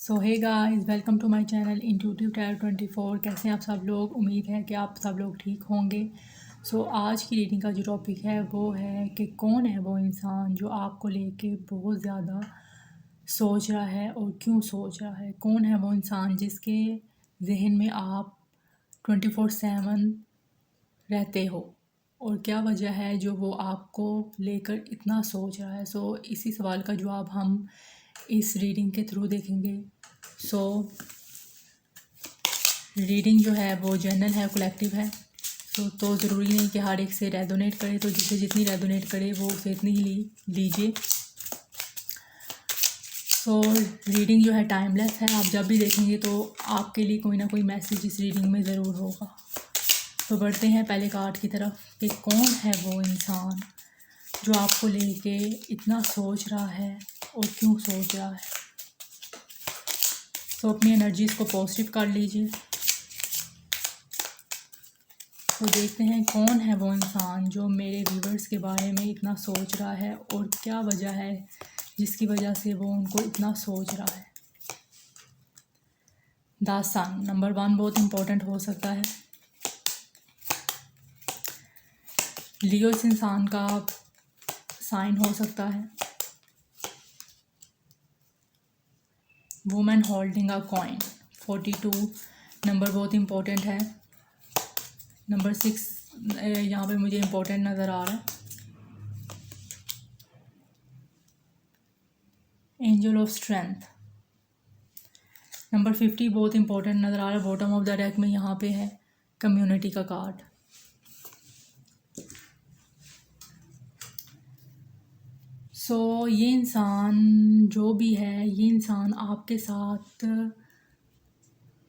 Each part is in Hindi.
So hey guys, welcome to my channel Intuitive Tyre 24। कैसे हैं आप सब लोग? उम्मीद है कि आप सब लोग ठीक होंगे। आज की रीडिंग का जो टॉपिक है वो है कि कौन है वो इंसान जो आपको लेके बहुत ज़्यादा सोच रहा है और क्यों सोच रहा है। कौन है वो इंसान जिसके जहन में आप 24/7 रहते हो और क्या वजह है जो वो आपको लेकर इतना सोच रहा है। इसी सवाल का जवाब हम इस रीडिंग के थ्रू देखेंगे। सो रीडिंग जो है वो जनरल है, कलेक्टिव है। तो ज़रूरी नहीं कि हर एक से रेजोनेट करे, तो जिसे जितनी रेजोनेट करे वो उसे इतनी ही लीजिए। रीडिंग जो है टाइमलेस है। आप जब भी देखेंगे तो आपके लिए कोई ना कोई मैसेज इस रीडिंग में ज़रूर होगा। तो बढ़ते हैं पहले कार्ड की तरफ कि कौन है वो इंसान जो आपको लेके इतना सोच रहा है और क्यों सोच रहा है। अपनी एनर्जीज़ को पॉजिटिव कर लीजिए। तो देखते हैं कौन है वो इंसान जो मेरे व्यूवर्स के बारे में इतना सोच रहा है और क्या वजह है जिसकी वजह से वो उनको इतना सोच रहा है। द सन नंबर 1 बहुत इम्पोर्टेंट हो सकता है। लियो इस इंसान का साइन हो सकता है। Women holding a coin 42 number बहुत इम्पोर्टेंट है। नंबर 6 यहाँ पे मुझे इम्पोर्टेंट नज़र आ रहा है। एंजल ऑफ स्ट्रेंथ नंबर 50 बहुत इम्पोर्टेंट नज़र आ रहा है। बॉटम ऑफ द डेक में यहाँ पे है कम्युनिटी का कार्ड। ये इंसान जो भी है, ये इंसान आपके साथ,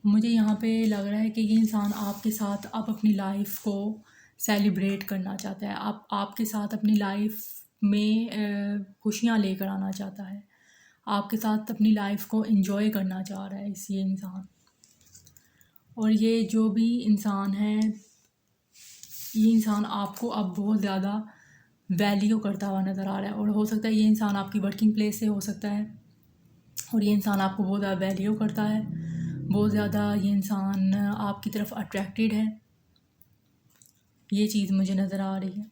मुझे यहाँ पे लग रहा है कि ये इंसान आपके साथ अब अपनी लाइफ को सेलिब्रेट करना चाहता है। आपके साथ अपनी लाइफ में खुशियाँ लेकर आना चाहता है। आपके साथ अपनी लाइफ को एंजॉय करना चाह रहा है ये इंसान। और ये जो भी इंसान है, ये इंसान आपको अब बहुत ज़्यादा वैल्यू करता हुआ नज़र आ रहा है। और हो सकता है ये इंसान आपकी वर्किंग प्लेस से हो सकता है और ये इंसान आपको बहुत ज़्यादा वैल्यू करता है। बहुत ज़्यादा ये इंसान आपकी तरफ अट्रैक्टेड है, ये चीज़ मुझे नज़र आ रही है।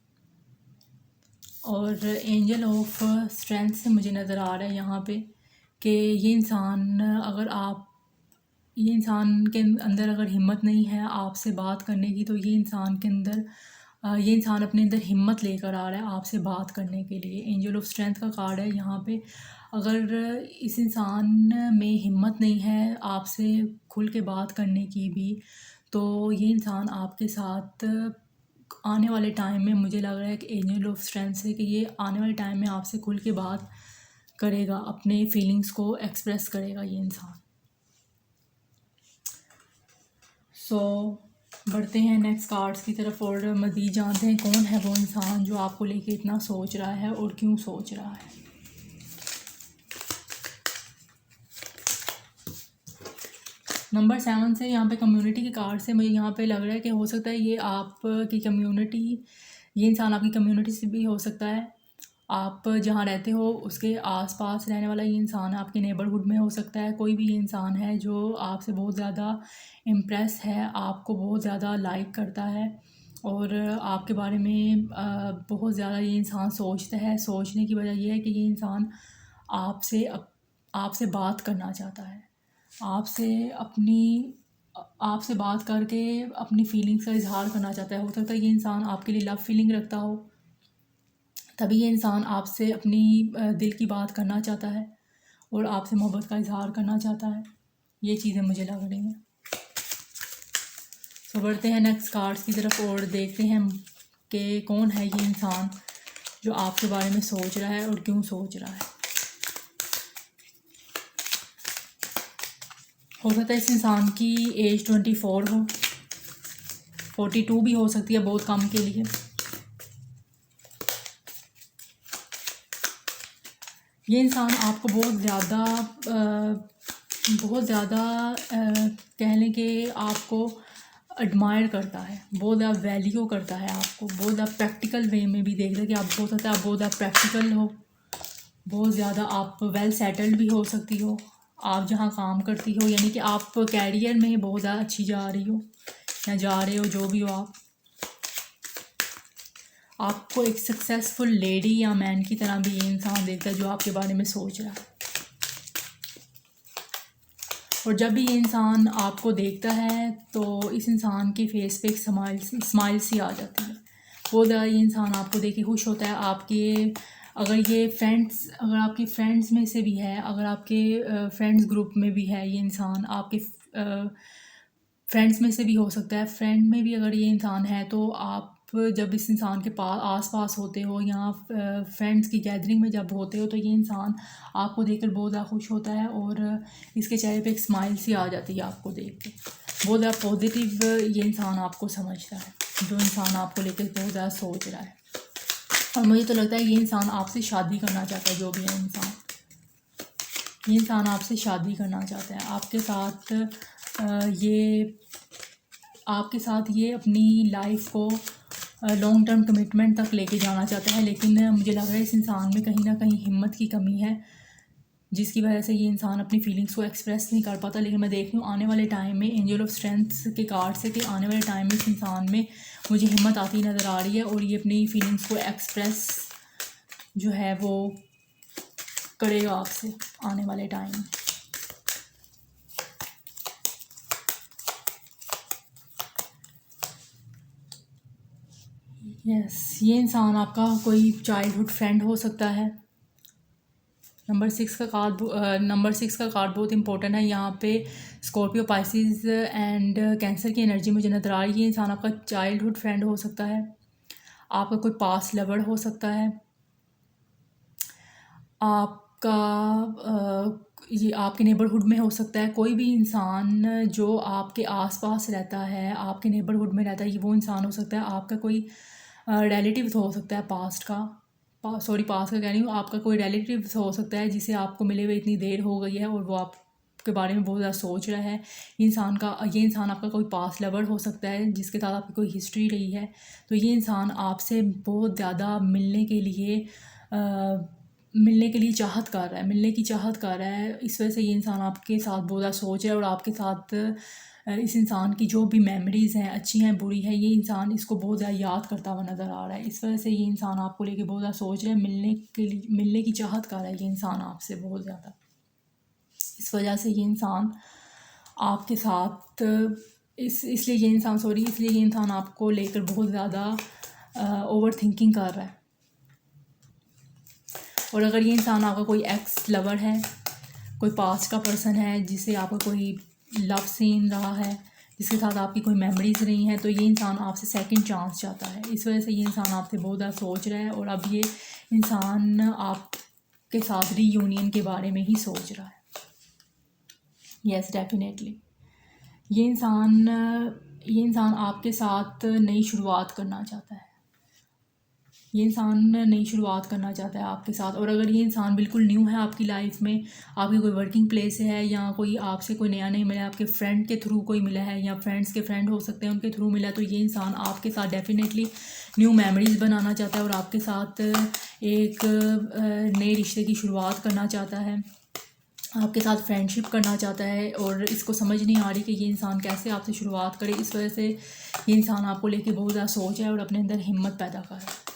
और एंजल ऑफ स्ट्रेंथ से मुझे नज़र आ रहा है यहाँ पे कि ये इंसान ये इंसान के अंदर अगर हिम्मत नहीं है आपसे बात करने की, तो ये इंसान अपने अंदर हिम्मत लेकर आ रहा है आपसे बात करने के लिए। एंजल ऑफ स्ट्रेंथ का कार्ड है यहाँ पे। अगर इस इंसान में हिम्मत नहीं है आपसे खुल के बात करने की भी, तो ये इंसान आपके साथ आने वाले टाइम में, मुझे लग रहा है कि एंजल ऑफ स्ट्रेंथ से कि ये आने वाले टाइम में आपसे खुल के बात करेगा, अपने फीलिंग्स को एक्सप्रेस करेगा ये इंसान। बढ़ते हैं नेक्स्ट कार्ड्स की तरफ और मज़ीद जानते हैं कौन है वो इंसान जो आपको लेके इतना सोच रहा है और क्यों सोच रहा है। नंबर 7 से यहाँ पे कम्युनिटी के कार्ड से मुझे यहाँ पे लग रहा है कि हो सकता है ये आपकी कम्युनिटी, ये इंसान आपकी कम्युनिटी से भी हो सकता है। आप जहाँ रहते हो उसके आसपास रहने वाला ये इंसान है, आपके नेबरहुड में हो सकता है। कोई भी ये इंसान है जो आपसे बहुत ज़्यादा इम्प्रेस है, आपको बहुत ज़्यादा लाइक करता है और आपके बारे में बहुत ज़्यादा ये इंसान सोचता है। सोचने की वजह ये है कि ये इंसान आपसे बात करना चाहता है, आपसे बात करके अपनी फीलिंग्स का इजहार करना चाहता है। हो सकता है ये इंसान आपके लिए लव फीलिंग रखता हो, तभी ये इंसान आपसे अपनी दिल की बात करना चाहता है और आपसे मोहब्बत का इजहार करना चाहता है। ये चीज़ें मुझे लग रही हैं। बढ़ते हैं नेक्स्ट कार्ड्स की तरफ और देखते हैं कि कौन है ये इंसान जो आपके बारे में सोच रहा है और क्यों सोच रहा है। हो सकता है इस इंसान की एज 24 हो, 42 भी हो सकती है बहुत कम के लिए। ये इंसान आपको बहुत ज़्यादा कह लें कि आपको एडमायर करता है, बहुत ज़्यादा वैल्यू करता है आपको। बहुत ज़्यादा प्रैक्टिकल वे में भी देख रहे कि आप हो सकता है आप बहुत ज़्यादा प्रैक्टिकल हो, बहुत ज़्यादा आप वेल सेटल्ड भी हो सकती हो। आप जहाँ काम करती हो, यानी कि आप कैरियर में बहुत ज़्यादा अच्छी जा रही हो या जा रहे हो, जो भी हो आपको एक सक्सेसफुल लेडी या मैन की तरह भी ये इंसान देखता है जो आपके बारे में सोच रहा है। और जब भी ये इंसान आपको देखता है तो इस इंसान के फेस पे एक स्माइल सी आ जाती है। वो ये इंसान आपको देख के खुश होता है। अगर आपके फ्रेंड्स में से भी है, अगर आपके फ्रेंड्स ग्रुप में भी है ये इंसान, आपके फ्रेंड्स में से भी हो सकता है, फ्रेंड में भी अगर ये इंसान है, तो आप जब इस इंसान के पास आस पास होते हो या फ्रेंड्स की गैदरिंग में जब होते हो, तो ये इंसान आपको देखकर बहुत ज़्यादा खुश होता है और इसके चेहरे पे एक स्माइल सी आ जाती है आपको देख के। बहुत ज़्यादा पॉजिटिव ये इंसान आपको समझता है, जो इंसान आपको लेकर बहुत ज़्यादा सोच रहा है। और मुझे तो लगता है ये इंसान आपसे शादी करना चाहता है। जो भी है इंसान, ये इंसान आपसे शादी करना चाहता है। आपके साथ ये अपनी लाइफ को लॉन्ग टर्म कमिटमेंट तक लेके जाना चाहता है। लेकिन मुझे लग रहा है इस इंसान में कहीं ना कहीं हिम्मत की कमी है, जिसकी वजह से ये इंसान अपनी फीलिंग्स को एक्सप्रेस नहीं कर पाता। लेकिन मैं देख रही हूँ आने वाले टाइम में एंजल ऑफ स्ट्रेंथ के कार्ड से कि आने वाले टाइम में इस इंसान में मुझे हिम्मत आती नज़र आ रही है और ये अपनी फीलिंग्स को एक्सप्रेस जो है वो करेगा आपसे आने वाले टाइम में। यस, ये इंसान आपका कोई चाइल्डहुड फ्रेंड हो सकता है। नंबर 6 का कार्ड बहुत इंपॉर्टेंट है। यहाँ पे स्कॉर्पियो, पाइसिस एंड कैंसर की एनर्जी मुझे नज़र आ रही है। ये इंसान आपका चाइल्डहुड फ्रेंड हो सकता है, आपका कोई पास्ट लवर हो सकता है, आपका ये आपके नेबरहुड में हो सकता है। कोई भी इंसान जो आपके आसपास रहता है, आपके नेबरहुड में रहता है, ये वो इंसान हो सकता है। आपका कोई रिलेटिव हो सकता है पास्ट का कह रही हूँ, आपका कोई रिलेटिव हो सकता है जिसे आपको मिले हुए इतनी देर हो गई है और वो आपके बारे में बहुत ज़्यादा सोच रहा है। ये इंसान आपका कोई पास्ट लवर हो सकता है जिसके साथ आपकी कोई हिस्ट्री रही है। तो ये इंसान आपसे बहुत ज़्यादा मिलने के लिए चाहत कर रहा है। इस वजह से ये इंसान आपके साथ बहुत ज़्यादा सोच रहा है और आपके साथ इस इंसान की जो भी मेमोरीज़ हैं, अच्छी हैं बुरी हैं, ये इंसान इसको बहुत ज़्यादा याद करता हुआ नज़र आ रहा है। इस वजह से ये इंसान आपको लेके बहुत ज़्यादा सोच रहा है, मिलने की चाहत कर रहा है ये इंसान आपसे बहुत ज़्यादा। इस वजह से ये इंसान आपके साथ इसलिए ये इंसान आपको लेकर बहुत ज़्यादा ओवर थिंकिंग कर रहा है। और अगर ये इंसान आपका कोई एक्स लवर है, कोई पास्ट का पर्सन है जिसे आपका कोई लव सीन रहा है, जिसके साथ आपकी कोई मेमोरीज रही हैं, तो ये इंसान आपसे सेकंड चांस चाहता है। इस वजह से ये इंसान आपसे बहुत ज़्यादा सोच रहा है और अब ये इंसान आपके साथ रीयूनियन के बारे में ही सोच रहा है। यस, डेफिनेटली ये इंसान आपके साथ नई शुरुआत करना चाहता है। ये इंसान नई शुरुआत करना चाहता है आपके साथ। और अगर ये इंसान बिल्कुल न्यू है आपकी लाइफ में, आपकी कोई वर्किंग प्लेस है या कोई आपसे कोई नया नहीं मिला है, आपके फ्रेंड के थ्रू कोई मिला है या फ्रेंड्स के फ्रेंड हो सकते हैं उनके थ्रू मिला है, तो ये इंसान आपके साथ डेफिनेटली न्यू मेमोरीज़ बनाना चाहता है और आपके साथ एक नए रिश्ते की शुरुआत करना चाहता है, आपके साथ फ्रेंडशिप करना चाहता है। और इसको समझ नहीं आ रही कि ये इंसान कैसे आपसे शुरुआत करे। इस वजह से ये इंसान आपको लेके बहुत ज़्यादा सोच है और अपने अंदर हिम्मत पैदा कर रहा है।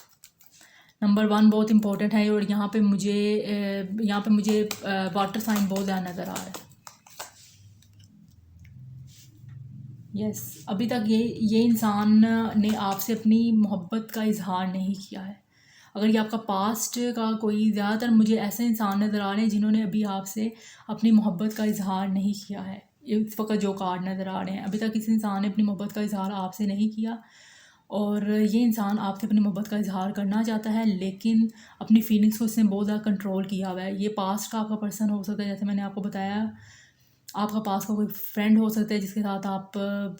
नंबर 1 बहुत इंपॉर्टेंट है और यहाँ पे मुझे वाटर साइन बहुत ज़्यादा नज़र आ रहा है। यस, अभी तक ये इंसान ने आपसे अपनी मोहब्बत का इजहार नहीं किया है। अगर ये आपका पास्ट का कोई, ज़्यादातर मुझे ऐसे इंसान नज़र आ रहे हैं जिन्होंने अभी आपसे अपनी मोहब्बत का इजहार नहीं किया है। इस वक्त जो कार्ड नज़र आ रहे हैं, अभी तक किसी इंसान ने अपनी मोहब्बत का इजहार आपसे नहीं किया और ये इंसान आपसे अपनी मोहब्बत का इजहार करना चाहता है, लेकिन अपनी फीलिंग्स को इसने बहुत ज़्यादा कंट्रोल किया हुआ है। ये पास्ट का आपका पर्सन हो सकता है, जैसे मैंने आपको बताया, आपका पास का कोई फ्रेंड हो सकता है जिसके साथ आप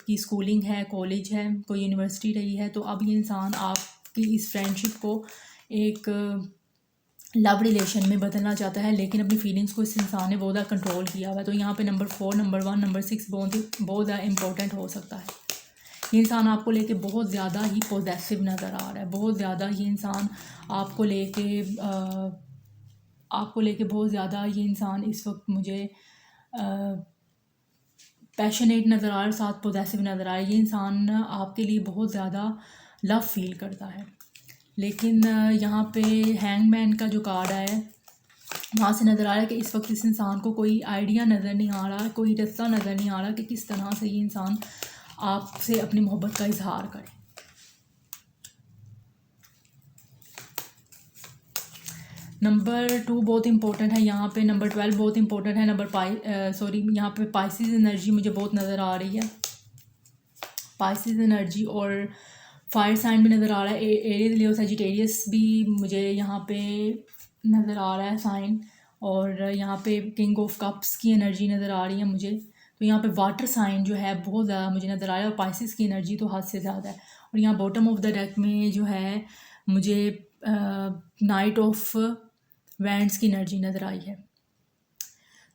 की स्कूलिंग है, कॉलेज है, कोई यूनिवर्सिटी रही है। तो अब ये इंसान आपकी इस फ्रेंडशिप को एक लव रिलेशन में बदलना चाहता है, लेकिन अपनी फीलिंग्स को इस इंसान ने बहुत ज़्यादा कंट्रोल किया हुआ है। तो यहाँ पे नंबर 4, नंबर 1, नंबर 6 बहुत ज़्यादा इंपॉर्टेंट हो सकता है। ये इंसान आपको लेके बहुत ज़्यादा ही पॉजेसिव नज़र आ रहा है, बहुत ज़्यादा ये इंसान आपको लेके बहुत ज़्यादा ये इंसान इस वक्त मुझे पैशनेट नज़र आ रहा है, साथ पोजेसिव नज़र आ रहा है। ये इंसान आपके लिए बहुत ज़्यादा लव फील करता है। लेकिन यहाँ पे हैंगमैन का जो कार्ड आया है वहाँ से नज़र आ रहा है कि इस वक्त इस इंसान को कोई आइडिया नज़र नहीं आ रहा, कोई रास्ता नज़र नहीं आ रहा कि किस तरह से ये इंसान आपसे अपनी मोहब्बत का इजहार करे। नंबर 2 बहुत इंपॉर्टेंट है यहाँ पे, नंबर 12 बहुत इंपॉर्टेंट है, यहाँ पे पाइसेस एनर्जी मुझे बहुत नज़र आ रही है। पाइसेस एनर्जी और फायर साइन भी नज़र आ रहा है, एरियस लियो सजिटेरियस भी मुझे यहाँ पे नज़र आ रहा है साइन। और यहाँ पे किंग ऑफ कप्स की एनर्जी नज़र आ रही है मुझे। तो यहाँ पे वाटर साइन जो है बहुत ज़्यादा मुझे नज़र आ रहा है, और पाइसेस की एनर्जी तो हद से ज़्यादा है। और यहाँ बॉटम ऑफ द डेक में जो है मुझे नाइट ऑफ वैंड्स की एनर्जी नज़र आई है।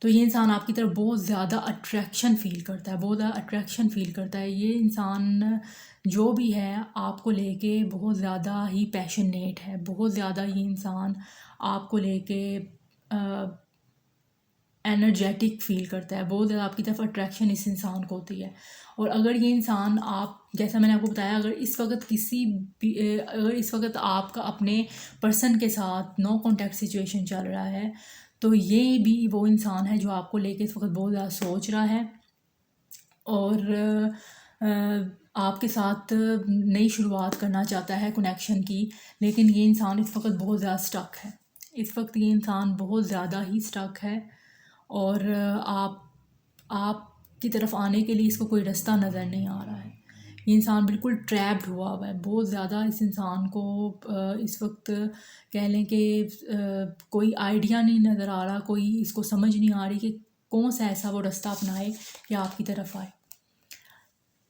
तो ये इंसान आपकी तरफ बहुत ज़्यादा अट्रैक्शन फ़ील करता है, बहुत ज़्यादा अट्रैक्शन फ़ील करता है। ये इंसान जो भी है आपको लेके बहुत ज़्यादा ही पैशनेट है, बहुत ज़्यादा ये इंसान आपको लेके एनर्जेटिक फ़ील करता है, बहुत ज़्यादा आपकी तरफ अट्रैक्शन इस इंसान को होती है। और अगर ये इंसान आप, जैसा मैंने आपको बताया, अगर इस वक्त आपका अपने पर्सन के साथ नो कॉन्टैक्ट सिचुएशन चल रहा है, तो ये भी वो इंसान है जो आपको लेके इस वक्त बहुत ज़्यादा सोच रहा है और आपके साथ नई शुरुआत करना चाहता है कनेक्शन की। लेकिन ये इंसान इस वक्त बहुत ज़्यादा स्टक है, इस वक्त ये इंसान बहुत ज़्यादा ही स्टक है और आप की तरफ आने के लिए इसको कोई रास्ता नज़र नहीं आ रहा है। ये इंसान बिल्कुल ट्रैप्ड हुआ है बहुत ज़्यादा। इस इंसान को इस वक्त कह लें कि कोई आइडिया नहीं नज़र आ रहा, कोई इसको समझ नहीं आ रही कि कौन सा ऐसा वो रास्ता अपनाए कि आपकी तरफ आए।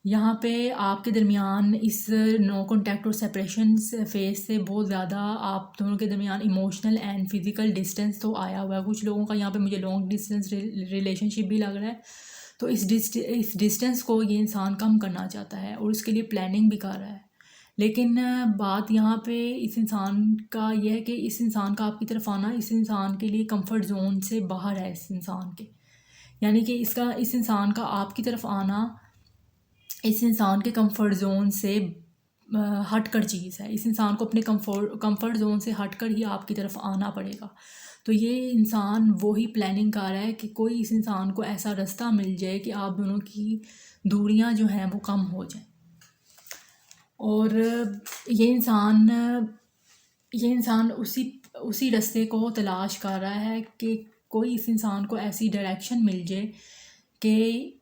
यहाँ पे आपके दरमियान इस नो कॉन्टैक्ट और सेपरेशन फेज से बहुत ज़्यादा आप दोनों के दरमियान इमोशनल एंड फिज़िकल डिस्टेंस तो आया हुआ है। कुछ लोगों का यहाँ पे मुझे लॉन्ग डिस्टेंस रिलेशनशिप भी लग रहा है। तो इस डिस्टेंस को ये इंसान कम करना चाहता है और उसके लिए प्लानिंग भी कर रहा है। लेकिन बात यहाँ पे इस इंसान का यह है कि इस इंसान का आपकी तरफ आना इस इंसान के लिए कंफर्ट जोन से बाहर है। इस इंसान के यानी कि इस इंसान का आपकी तरफ आना इस इंसान के कंफर्ट जोन से हट कर चीज़ है। इस इंसान को अपने कंफर्ट जोन से हट कर ही आपकी तरफ आना पड़ेगा। तो ये इंसान वही प्लानिंग कर रहा है कि कोई इस इंसान को ऐसा रास्ता मिल जाए कि आप दोनों की दूरियां जो हैं वो कम हो जाएं। और ये इंसान उसी रास्ते को तलाश कर रहा है कि कोई इस इंसान को ऐसी डायरेक्शन मिल जाए कि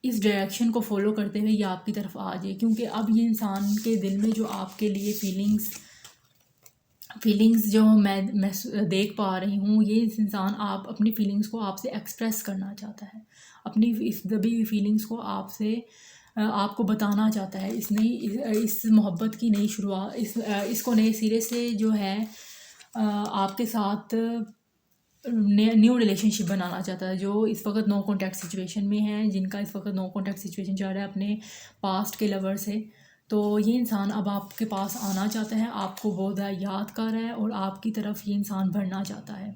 इस डायरेक्शन को फॉलो करते हुए ये आपकी तरफ आ जाए। क्योंकि अब ये इंसान के दिल में जो आपके लिए फीलिंग्स जो मैं देख पा रही हूँ, ये इस इंसान आप अपनी फीलिंग्स को आपसे एक्सप्रेस करना चाहता है, अपनी इस दबी हुई फीलिंग्स को आपको बताना चाहता है। इस मोहब्बत की नई शुरुआत इसको नए सिरे से जो है आपके साथ न्यू रिलेशनशिप बनाना चाहता है। जो इस वक्त नो कॉन्टैक्ट सिचुएशन में है, जिनका इस वक्त नो कॉन्टैक्ट सिचुएशन चल रहा है अपने पास्ट के लवर से, तो ये इंसान अब आपके पास आना चाहता है, आपको बहुत ज़्यादा याद कर रहा है और आपकी तरफ ये इंसान बढ़ना चाहता है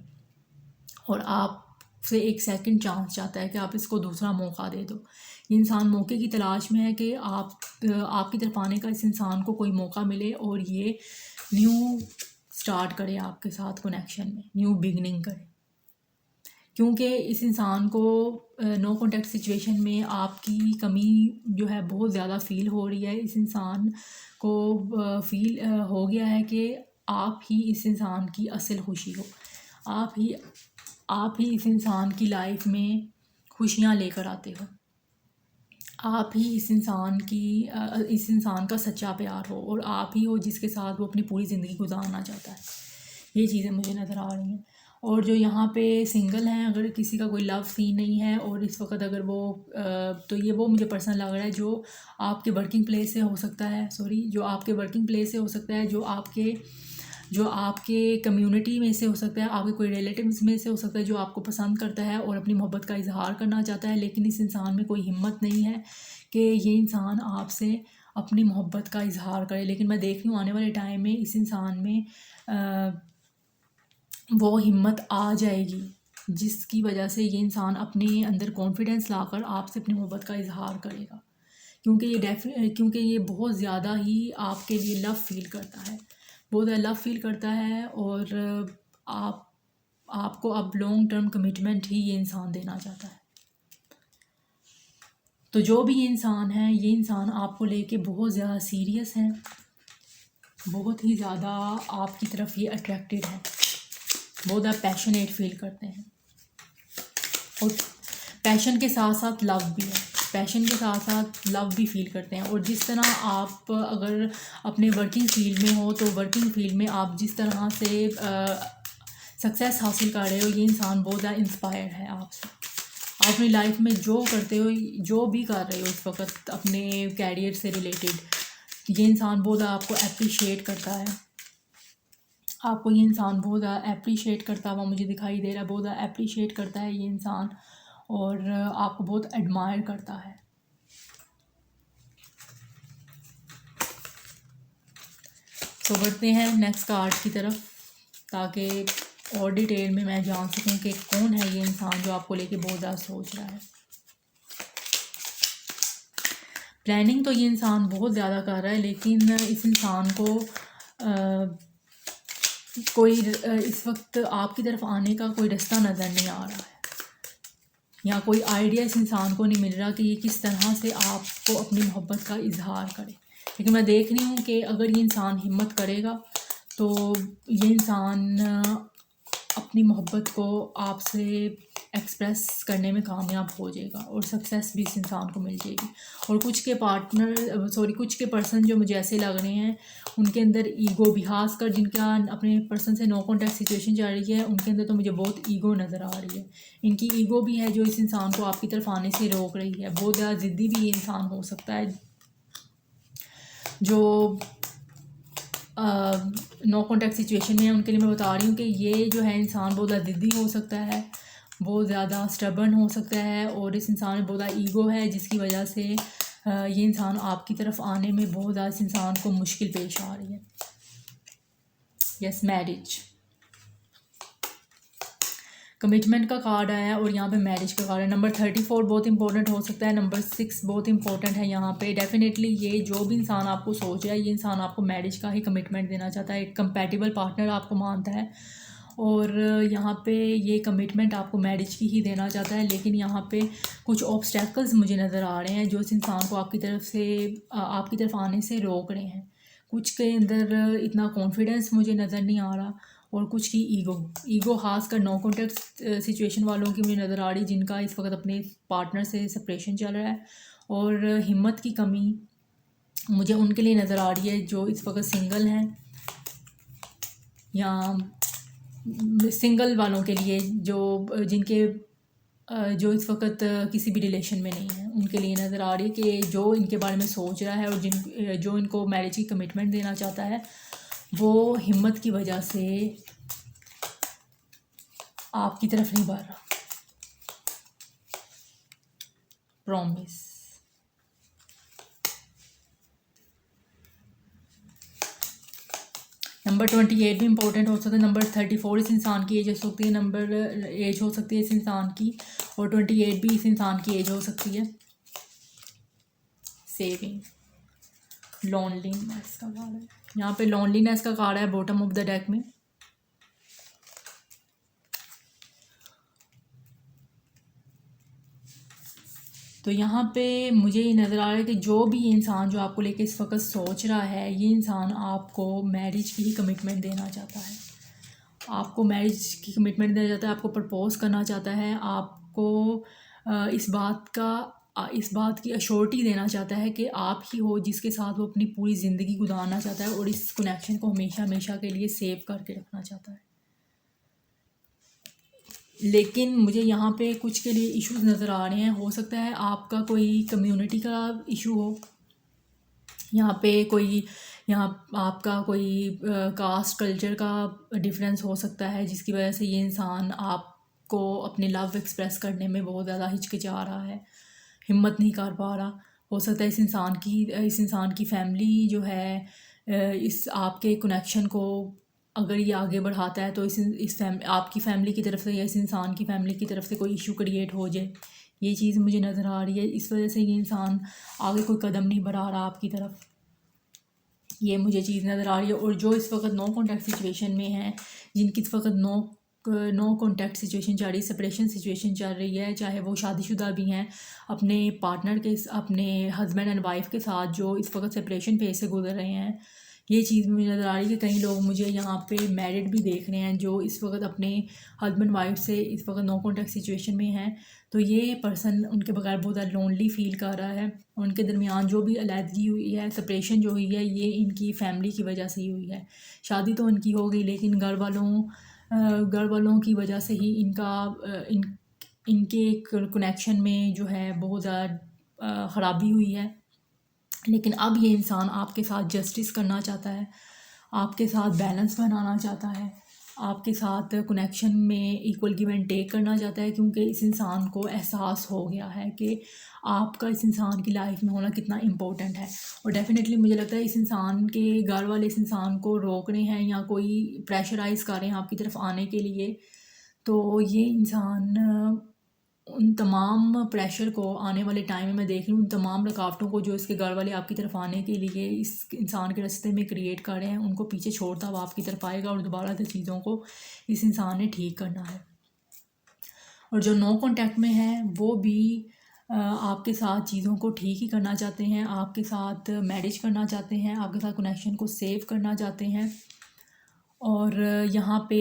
और आपसे एक सेकंड चांस चाहता है कि आप इसको दूसरा मौका दे दो। ये इंसान मौके की तलाश में है कि आपकी तरफ आने का इस इंसान को कोई मौका मिले और ये न्यू स्टार्ट करे आपके साथ कनेक्शन में, न्यू बिगनिंग करे। क्योंकि इस इंसान को नो कॉन्टैक्ट सिचुएशन में आपकी कमी जो है बहुत ज़्यादा फ़ील हो रही है। इस इंसान को फ़ील हो गया है कि आप ही इस इंसान की असल खुशी हो, आप ही इस इंसान की लाइफ में खुशियाँ लेकर आते हो, आप ही इस इंसान का सच्चा प्यार हो और आप ही हो जिसके साथ वो अपनी पूरी ज़िंदगी गुजारना चाहता है। ये चीज़ें मुझे नज़र आ रही हैं। और जो यहाँ पे सिंगल हैं, अगर किसी का कोई लव सीन नहीं है और इस वक्त अगर वो तो ये वो मुझे पर्सनल लग रहा है जो आपके वर्किंग प्लेस से हो सकता है, जो आपके वर्किंग प्लेस से हो सकता है, जो आपके कम्युनिटी में से हो सकता है, आपके कोई रिलेटिव्स में से हो सकता है, जो आपको पसंद करता है और अपनी मोहब्बत का इजहार करना चाहता है। लेकिन इस इंसान में कोई हिम्मत नहीं है कि ये इंसान आपसे अपनी मोहब्बत का इजहार करे। लेकिन मैं देख रही हूँ आने वाले टाइम में इस इंसान में वो हिम्मत आ जाएगी जिसकी वजह से ये इंसान अपने अंदर कॉन्फिडेंस लाकर आपसे अपनी मोहब्बत का इजहार करेगा, क्योंकि ये बहुत ज़्यादा ही आपके लिए लव फील करता है, बहुत ज़्यादा लव फील करता है। और आप आपको अब लॉन्ग टर्म कमिटमेंट ही ये इंसान देना चाहता है। तो जो भी ये इंसान है, ये इंसान आपको लेके बहुत ज़्यादा सीरियस है, बहुत ही ज़्यादा आपकी तरफ ये अट्रैक्टेड है, बहुत ज़्यादा पैशनेट फील करते हैं। और पैशन के साथ साथ लव भी है, पैशन के साथ साथ लव भी फील करते हैं। और जिस तरह आप अगर अपने वर्किंग फील्ड में हो, तो वर्किंग फील्ड में आप जिस तरह से सक्सेस हासिल कर रहे हो, ये इंसान बहुत ज़्यादा इंस्पायर्ड है आपसे। आप अपनी लाइफ में जो करते हो, जो भी कर रहे हो इस वक्त अपने कैरियर से रिलेटेड, ये इंसान बहुत ज़्यादा आपको अप्रिशिएट करता है। आपको ये इंसान बहुत ज़्यादा अप्रिशिएट करता हुआ मुझे दिखाई दे रहा है, बहुत ज़्यादा अप्रिशिएट करता है ये इंसान, और आपको बहुत एडमायर करता है। तो बढ़ते हैं नेक्स्ट कार्ड की तरफ, ताकि और डिटेल में मैं जान सकूं कि कौन है ये इंसान जो आपको लेके बहुत ज़्यादा सोच रहा है। प्लानिंग तो ये इंसान बहुत ज़्यादा कर रहा है, लेकिन इस इंसान को कोई इस वक्त आपकी तरफ आने का कोई रास्ता नज़र नहीं आ रहा है, या कोई आइडिया इस इंसान को नहीं मिल रहा कि ये किस तरह से आपको अपनी मोहब्बत का इजहार करे। लेकिन मैं देख रही हूँ कि अगर ये इंसान हिम्मत करेगा तो ये इंसान अपनी मोहब्बत को आपसे एक्सप्रेस करने में कामयाब हो जाएगा, और सक्सेस भी इस इंसान को मिल जाएगी। और कुछ के पर्सन जो मुझे ऐसे लग रहे हैं, उनके अंदर ईगो भी, खासकर जिनका अपने पर्सन से नो कॉन्टैक्ट सिचुएशन चल रही है, उनके अंदर तो मुझे बहुत ईगो नज़र आ रही है। इनकी ईगो भी है जो इस इंसान को आपकी तरफ आने से रोक रही है। बहुत ज़्यादा ज़िद्दी भी ये इंसान हो सकता है, जो नो कॉन्टैक्ट सिचुएशन में है। उनके लिए मैं बता रही हूँ कि ये जो है इंसान बहुत ज़्यादा ज़िद्दी हो सकता है, बहुत ज़्यादा स्टबर्न हो सकता है, और इस इंसान में बहुत ज़्यादा ईगो है, जिसकी वजह से ये इंसान आपकी तरफ आने में बहुत ज़्यादा इस इंसान को मुश्किल पेश आ रही है। यस, मैरिज, कमिटमेंट का कार्ड आया है, और यहाँ पे मैरिज का कार्ड है। नंबर 34 बहुत इंपॉर्टेंट हो सकता है, नंबर 6 बहुत इंपॉर्टेंट है यहाँ पे। डेफिनेटली ये जो भी इंसान आपको सोच रहा है, ये इंसान आपको मैरिज का ही कमिटमेंट देना चाहता है, एक कंपैटिबल पार्टनर आपको मानता है, और यहाँ पे ये कमिटमेंट आपको मैरिज की ही देना चाहता है। लेकिन यहाँ पे कुछ ऑब्स्टेकल्स मुझे नज़र आ रहे हैं जो इस इंसान को आपकी तरफ आने से रोक रहे हैं। कुछ के अंदर इतना कॉन्फिडेंस मुझे नज़र नहीं आ रहा, और कुछ की ईगो खास कर नो कॉन्टैक्ट सिचुएशन वालों की मुझे नज़र आ रही, जिनका इस वक्त अपने पार्टनर से सेपरेशन चल रहा है। और हिम्मत की कमी मुझे उनके लिए नज़र आ रही है जो इस वक्त सिंगल हैं, या सिंगल वालों के लिए जो इस वक्त किसी भी रिलेशन में नहीं है, उनके लिए नज़र आ रही है कि जो इनके बारे में सोच रहा है और जो इनको मैरिज की कमिटमेंट देना चाहता है, वो हिम्मत की वजह से आपकी तरफ नहीं बढ़ रहा। प्रॉमिस, नंबर 28 भी इंपॉर्टेंट हो सकता है। नंबर 34 इस इंसान की एज हो सकती है, एज हो सकती है इस इंसान की, और 28 भी इस इंसान की एज हो सकती है। सेविंग, लॉनलीनेस का कार्ड है यहाँ पे, लॉनलीनेस का कार्ड है बॉटम ऑफ द डेक में। तो यहाँ पे मुझे ये नज़र आ रहा है कि जो भी इंसान जो आपको लेके इस वक्त सोच रहा है, ये इंसान आपको मैरिज की ही कमिटमेंट देना चाहता है, आपको मैरिज की कमिटमेंट देना चाहता है, आपको प्रपोज करना चाहता है, आपको इस बात की अश्योरिटी देना चाहता है कि आप ही हो जिसके साथ वो अपनी पूरी ज़िंदगी गुजारना चाहता है, और इस कनेक्शन को हमेशा हमेशा के लिए सेव करके रखना चाहता है। लेकिन मुझे यहाँ पे कुछ के लिए इश्यूज नज़र आ रहे हैं। हो सकता है आपका कोई कम्युनिटी का इशू हो, यहाँ आपका कोई कास्ट कल्चर का डिफरेंस हो सकता है, जिसकी वजह से ये इंसान आपको अपने लव एक्सप्रेस करने में बहुत ज़्यादा हिचकिचा रहा है, हिम्मत नहीं कर पा रहा। हो सकता है इस इंसान की फैमिली जो है इस आपके कनेक्शन को अगर ये आगे बढ़ाता है तो इस आपकी फ़ैमिली की तरफ से या इस इंसान की फ़ैमिली की तरफ से कोई इशू क्रिएट हो जाए, ये चीज़ मुझे नज़र आ रही है। इस वजह से ये इंसान आगे कोई कदम नहीं बढ़ा रहा आपकी तरफ, ये मुझे चीज़ नज़र आ रही है। और जो इस वक्त नो कॉन्टैक्ट सिचुएशन में है, जिनकी इस वक्त नो कॉन्टैक्ट सिचुएशन चल रही, सेपरेशन सिचुएशन चल रही है, चाहे वो शादीशुदा भी हैं, अपने पार्टनर के अपने हस्बैंड एंड वाइफ के साथ जो इस वक्त सेपरेशन फेज से गुजर रहे हैं, ये चीज़ मुझे नज़र आ रही है कि कई लोग मुझे यहाँ पे मैरिड भी देख रहे हैं जो इस वक्त अपने हस्बैंड वाइफ से इस वक्त नो कॉन्टैक्ट सिचुएशन में हैं। तो ये पर्सन उनके बगैर बहुत ज़्यादा लोनली फील कर रहा है। उनके दरमियान जो भी अलहदगी हुई है, सेपरेशन जो हुई है, ये इनकी फैमिली की वजह से ही हुई है। शादी तो उनकी हो गई, लेकिन घर वालों की वजह से ही इनके कनेक्शन में जो है बहुत ज़्यादा ख़राबी हुई है। लेकिन अब ये इंसान आपके साथ जस्टिस करना चाहता है, आपके साथ बैलेंस बनाना चाहता है, आपके साथ कनेक्शन में इक्वल गिव एंड टेक करना चाहता है, क्योंकि इस इंसान को एहसास हो गया है कि आपका इस इंसान की लाइफ में होना कितना इम्पोर्टेंट है। और डेफिनेटली मुझे लगता है इस इंसान के घर वाले इस इंसान को रोक रहे हैं या कोई प्रेशराइज़ कर रहे हैं आपकी तरफ आने के लिए। तो ये इंसान उन तमाम प्रेशर को आने वाले टाइम में मैं देख रही हूँ, उन तमाम रुकावटों को जो इसके घर वाले आपकी तरफ आने के लिए इस इंसान के रास्ते में क्रिएट कर रहे हैं, उनको पीछे छोड़ता हुआ आपकी तरफ आएगा और दोबारा से चीज़ों को इस इंसान ने ठीक करना है। और जो नो कॉन्टैक्ट में है वो भी आपके साथ चीज़ों को ठीक ही करना चाहते हैं, आपके साथ मैरिज करना चाहते हैं, आपके साथ कनेक्शन को सेव करना चाहते हैं। और यहाँ पे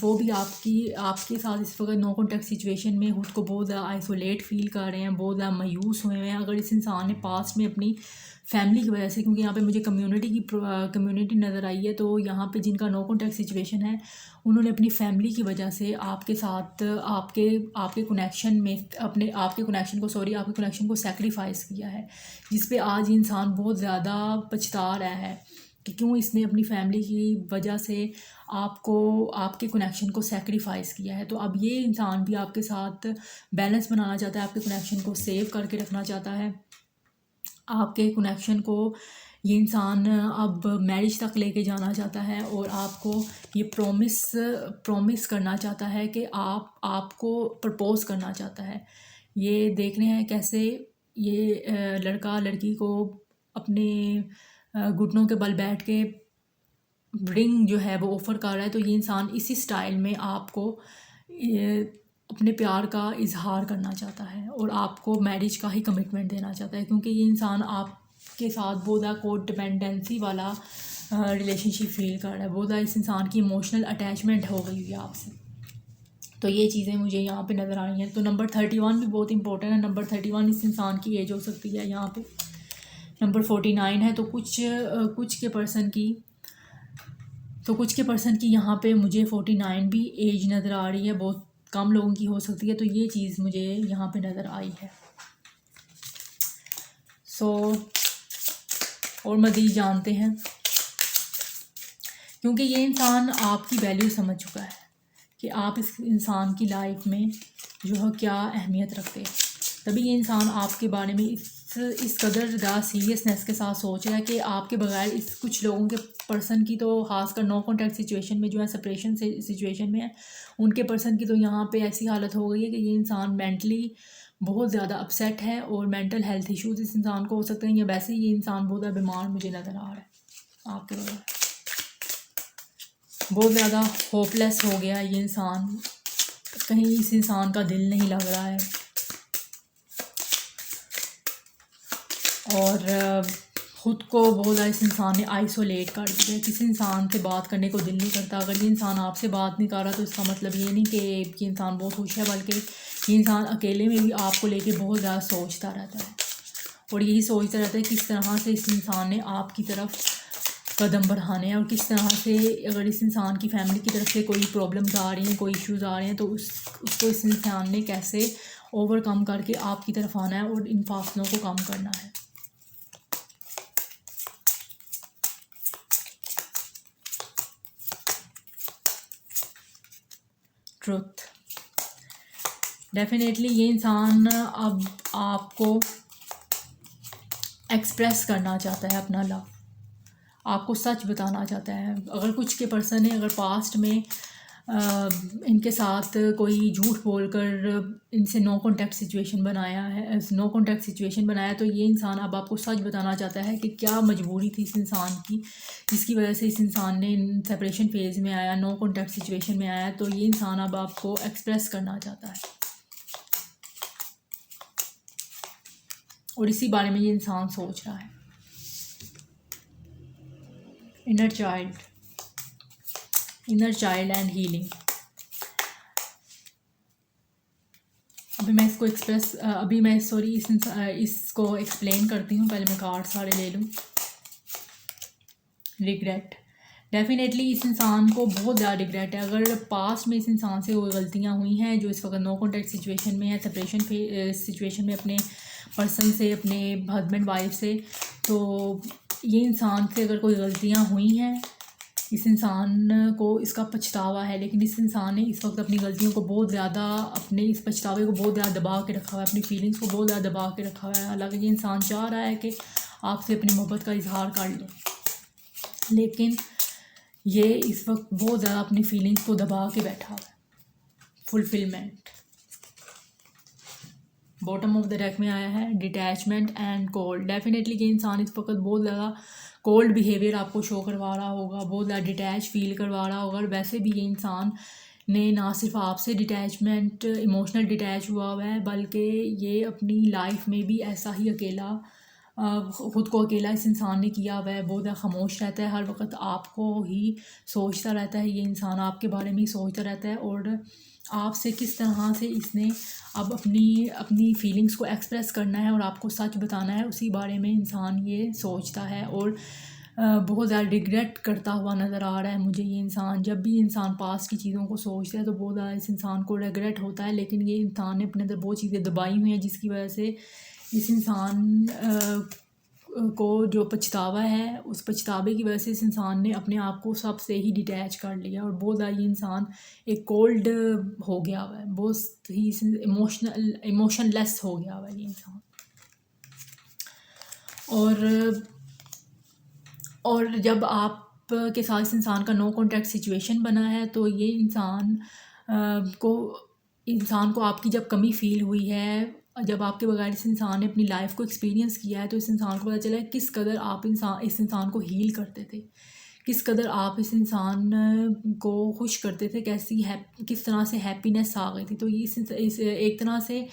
वो भी आपके साथ इस वक्त नो कॉन्टैक्ट सिचुएशन में खुद को बहुत ज़्यादा आइसोलेट फील कर रहे हैं, बहुत ज़्यादा मायूस हुए हैं। अगर इस इंसान ने पास्ट में अपनी फैमिली की वजह से, क्योंकि यहाँ पे मुझे कम्युनिटी नज़र आई है, तो यहाँ पे जिनका नो कॉन्टैक्ट सिचुएशन है उन्होंने अपनी फैमिली की वजह से आपके साथ आपके कनेक्शन में आपके कनेक्शन को सेक्रीफाइस किया है, जिस पे आज इंसान बहुत ज़्यादा पछता रहा है कि क्यों इसने अपनी फैमिली की वजह से आपके कनेक्शन को सेक्रीफाइस किया है। तो अब ये इंसान भी आपके साथ बैलेंस बनाना चाहता है, आपके कनेक्शन को सेव करके रखना चाहता है। आपके कनेक्शन को ये इंसान अब मैरिज तक लेके जाना चाहता है और आपको ये प्रॉमिस करना चाहता है कि आपको प्रपोज़ करना चाहता है। ये देख रहे हैं कैसे ये लड़का लड़की को अपने घुटनों के बल बैठ के रिंग जो है वो ऑफ़र कर रहा है। तो ये इंसान इसी स्टाइल में आपको अपने प्यार का इजहार करना चाहता है और आपको मैरिज का ही कमिटमेंट देना चाहता है, क्योंकि ये इंसान आपके साथ बहुत ज़्यादा कोड डिपेंडेंसी वाला रिलेशनशिप फील कर रहा है, बहुत ज़्यादा इस इंसान की इमोशनल अटैचमेंट हो गई है आपसे। तो ये चीज़ें मुझे यहाँ पे नज़र आ रही हैं। तो नंबर 31 भी बहुत इंपॉर्टेंट है। नंबर 31 इस इंसान की एज हो सकती है यहाँ पे। नंबर 49 है। तो कुछ के पर्सन की यहाँ पे मुझे 49 भी एज नज़र आ रही है, बहुत कम लोगों की हो सकती है। तो ये चीज़ मुझे यहाँ पे नज़र आई है। और मज़ीद जानते हैं, क्योंकि ये इंसान आपकी वैल्यू समझ चुका है कि आप इस इंसान की लाइफ में जो है क्या अहमियत रखते हैं। तभी ये इंसान आपके बारे में इस कदर ज़्यादा सीरियसनेस के साथ सोच रहा है कि आपके बगैर इस कुछ लोगों के पर्सन की, तो खासकर नो कॉन्टैक्ट सिचुएशन में जो है सेपरेशन से सिचुएशन में है, उनके पर्सन की तो यहाँ पे ऐसी हालत हो गई है कि ये इंसान मेंटली बहुत ज़्यादा अपसेट है और मेंटल हेल्थ इश्यूज इस इंसान को हो सकते हैं, या वैसे ही ये इंसान बहुत ज़्यादा बीमार मुझे नज़र आ रहा है आपके बगैर। बहुत ज़्यादा होपलेस हो गया ये इंसान, कहीं इस इंसान का दिल नहीं लग रहा है और ख़ुद को बहुत ज़्यादा इस इंसान ने आइसोलेट कर दिया है। किसी इंसान से बात करने को दिल नहीं करता। अगर ये इंसान आपसे बात नहीं कर रहा तो इसका मतलब ये नहीं कि ये इंसान बहुत खुश है, बल्कि ये इंसान अकेले में भी आपको लेके बहुत ज़्यादा सोचता रहता है और यही सोचता रहता है किस तरह से इस इंसान ने आपकी तरफ कदम बढ़ाने हैं और किस तरह से अगर इस इंसान की फैमिली की तरफ से कोई प्रॉब्लम्स आ रही हैं, कोई इश्यूज़ आ रहे हैं, तो उसको इस इंसान ने कैसे ओवरकम करके आपकी तरफ आना है और इन फासलों को कम करना है। ट्रुथ। डेफिनेटली ये इंसान अब आपको एक्सप्रेस करना चाहता है अपना लव, आपको सच बताना चाहता है। अगर कुछ के पर्सन है, अगर पास्ट में इनके साथ कोई झूठ बोलकर इनसे नो कांटेक्ट सिचुएशन बनाया है, नो कांटेक्ट सिचुएशन बनाया, तो ये इंसान अब आपको सच बताना चाहता है कि क्या मजबूरी थी इस इंसान की, जिसकी वजह से इस इंसान ने सेपरेशन फेज़ में आया, नो कांटेक्ट सिचुएशन में आया। तो ये इंसान अब आपको एक्सप्रेस करना चाहता है और इसी बारे में ये इंसान सोच रहा है। Inner child and healing. अभी मैं इसको एक्सप्लेन करती हूँ। पहले मैं कार्ड सारे ले लूँ। रिग्रेट। डेफिनेटली इस इंसान को बहुत ज़्यादा रिग्रेट है। अगर पास्ट में इस इंसान से कोई गलतियाँ हुई हैं, जो इस वक्त नो कॉन्टैक्ट सिचुएशन में है, सेपरेशन सिचुएशन में अपने पर्सन से, अपने हस्बैंड वाइफ से, तो ये इंसान से अगर कोई गलतियाँ हुई हैं, इस इंसान को इसका पछतावा है। लेकिन इस इंसान ने इस वक्त अपनी गलतियों को बहुत ज़्यादा, अपने इस पछतावे को बहुत ज़्यादा दबा के रखा हुआ है, अपनी फीलिंग्स को बहुत ज़्यादा दबा के रखा हुआ है। हालांकि ये इंसान चाह रहा है कि आपसे अपनी मोहब्बत का इजहार कर ले, लेकिन ये इस वक्त बहुत ज़्यादा अपनी फीलिंग्स को दबा के बैठा हुआ है। Fulfilment. Bottom of the deck में आया है डिटैचमेंट एंड कोल्ड। डेफिनेटली ये इंसान इस वक्त बहुत ज़्यादा कोल्ड बिहेवियर आपको शो करवा रहा होगा, बहुत ज़्यादा डिटैच फील करवा रहा होगा। और वैसे भी ये इंसान ने ना सिर्फ आपसे डिटैचमेंट, इमोशनल डिटैच हुआ है, बल्कि ये अपनी लाइफ में भी ऐसा ही अकेला, ख़ुद को अकेला इस इंसान ने किया हुआ है। बहुत ज़्यादा खामोश रहता है, हर वक्त आपको ही सोचता रहता है। ये इंसान आपके बारे में ही सोचता रहता है और आपसे किस तरह से इसने अब अपनी फीलिंग्स को एक्सप्रेस करना है और आपको सच बताना है, उसी बारे में इंसान ये सोचता है। और बहुत ज़्यादा रिग्रेट करता हुआ नज़र आ रहा है मुझे ये इंसान। जब भी इंसान पास्ट की चीज़ों को सोचता है तो बहुत ज़्यादा इस इंसान को रिग्रेट होता है, लेकिन ये इंसान ने अपने अंदर बहुत चीज़ें दबाई हुई हैं, जिसकी वजह से इस इंसान को जो पछतावा है, उस पछतावे की वजह से इस इंसान ने अपने आप को सबसे ही डिटैच कर लिया और बहुत ज़्यादा ये इंसान एक कोल्ड हो गया हुआ है, बहुत ही इमोशनलेस हो गया हुआ है ये इंसान। और जब आप के साथ इस इंसान का नो कॉन्टैक्ट सिचुएशन बना है, तो ये इंसान को आपकी जब कमी फ़ील हुई है, जब आपके बगैर इस इंसान ने अपनी लाइफ को एक्सपीरियंस किया है, तो इस इंसान को पता चला है किस कदर आप इस इंसान को हील करते थे, किस कदर आप इस इंसान को खुश करते थे, किस तरह से हैप्पीनेस आ गई थी। तो ये इस एक तरह से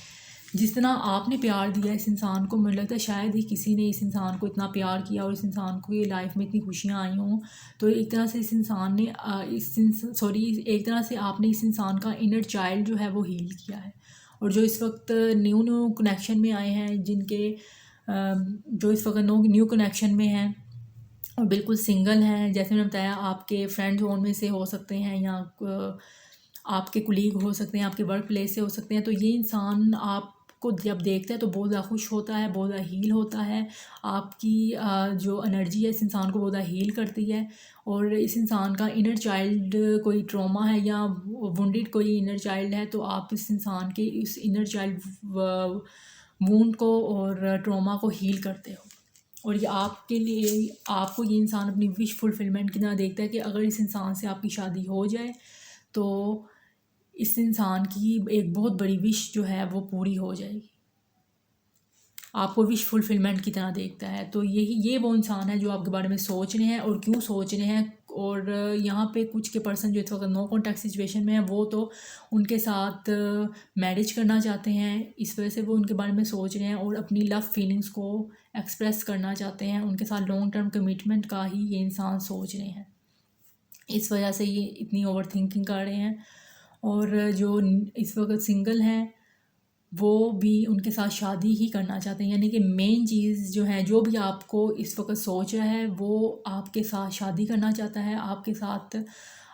जिस तरह आपने प्यार दिया इस इंसान को, मुझे लगता है शायद ही किसी ने इस इंसान को इतना प्यार किया और इस इंसान को ये लाइफ में इतनी खुशियाँ आई हों। तो एक तरह से इस इंसान ने एक तरह से आपने इस इंसान का इनर चाइल्ड जो है वो हील किया है। और जो इस वक्त न्यू कनेक्शन में आए हैं, जो इस वक्त न्यू कनेक्शन में हैं और बिल्कुल सिंगल हैं, जैसे मैंने बताया, आपके फ्रेंड जोन में से हो सकते हैं या आपके कुलीग हो सकते हैं, आपके वर्क प्लेस से हो सकते हैं। तो ये इंसान आपको जब देखता है तो बहुत ज़्यादा खुश होता है, बहुत ज़्यादा हील होता है। आपकी जो एनर्जी है इस इंसान को बहुत ज़्यादा हील करती है। और इस इंसान का इनर चाइल्ड कोई ट्रॉमा है या वुंडेड कोई इनर चाइल्ड है, तो आप इस इंसान के इस इनर चाइल्ड वुंड को और ट्रॉमा को हील करते हो। और ये आपको ये इंसान अपनी विश फुलफिलमेंट की तरह देखता है कि अगर इस इंसान से आपकी शादी हो जाए तो इस इंसान की एक बहुत बड़ी विश जो है वो पूरी हो जाएगी। आपको विश फुलफिलमेंट की तरह देखता है। तो ये वो इंसान है जो आपके बारे में सोच रहे हैं और क्यों सोच रहे हैं। और यहाँ पे कुछ के पर्सन जो इस वक्त नो कॉन्टैक्ट सिचुएशन में है, वो तो उनके साथ मैरिज करना चाहते हैं, इस वजह से वो उनके बारे में सोच रहे हैं और अपनी लव फीलिंग्स को एक्सप्रेस करना चाहते हैं। उनके साथ लॉन्ग टर्म कमिटमेंट का ही ये इंसान सोच रहे हैं, इस वजह से ये इतनी ओवर थिंकिंग कर रहे हैं। और जो इस वक्त सिंगल हैं वो भी उनके साथ शादी ही करना चाहते हैं। यानी कि मेन चीज़ जो है, जो भी आपको इस वक्त सोच रहा है वो आपके साथ शादी करना चाहता है, आपके साथ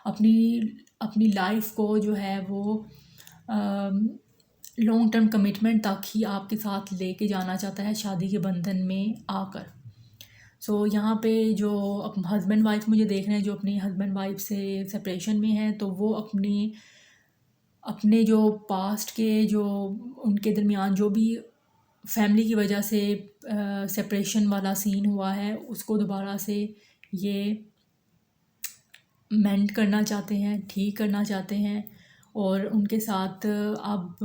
अपनी लाइफ को जो है वो लॉन्ग टर्म कमिटमेंट तक ही आपके साथ लेके जाना चाहता है, शादी के बंधन में आकर। यहाँ पे जो हस्बैंड वाइफ मुझे देख रहे हैं, जो अपनी हस्बैंड वाइफ से सेपरेशन में हैं, तो वो अपने जो पास्ट के जो उनके दरमियान जो भी फैमिली की वजह से सेपरेशन वाला सीन हुआ है, उसको दोबारा से ये मेंड करना चाहते हैं, ठीक करना चाहते हैं और उनके साथ अब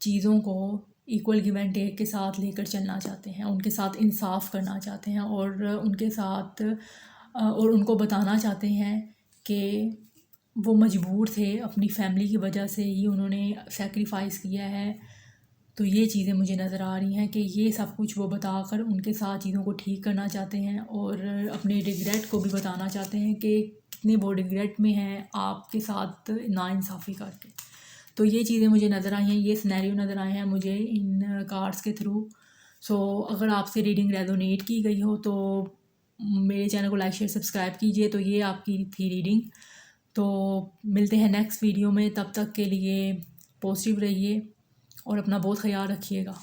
चीज़ों को इक्वल गिव एंड टेक के साथ लेकर चलना चाहते हैं, उनके साथ इंसाफ करना चाहते हैं और उनके साथ और उनको बताना चाहते हैं कि वो मजबूर थे, अपनी फैमिली की वजह से ही उन्होंने सेक्रीफाइस किया है। तो ये चीज़ें मुझे नज़र आ रही हैं कि ये सब कुछ वो बताकर उनके साथ चीज़ों को ठीक करना चाहते हैं और अपने रिग्रेट को भी बताना चाहते हैं कि कितने वो रिग्रेट में हैं आपके साथ नाइंसाफ़ी करके। तो ये चीज़ें मुझे नज़र आई हैं, ये सिनेरियो नज़र आए हैं मुझे इन कार्ड्स के थ्रू। सो अगर आपसे रीडिंग रेजोनेट की गई हो तो मेरे चैनल को लाइक शेयर सब्सक्राइब कीजिए। तो ये आपकी थी रीडिंग। तो मिलते हैं नेक्स्ट वीडियो में, तब तक के लिए पॉजिटिव रहिए और अपना बहुत ख्याल रखिएगा।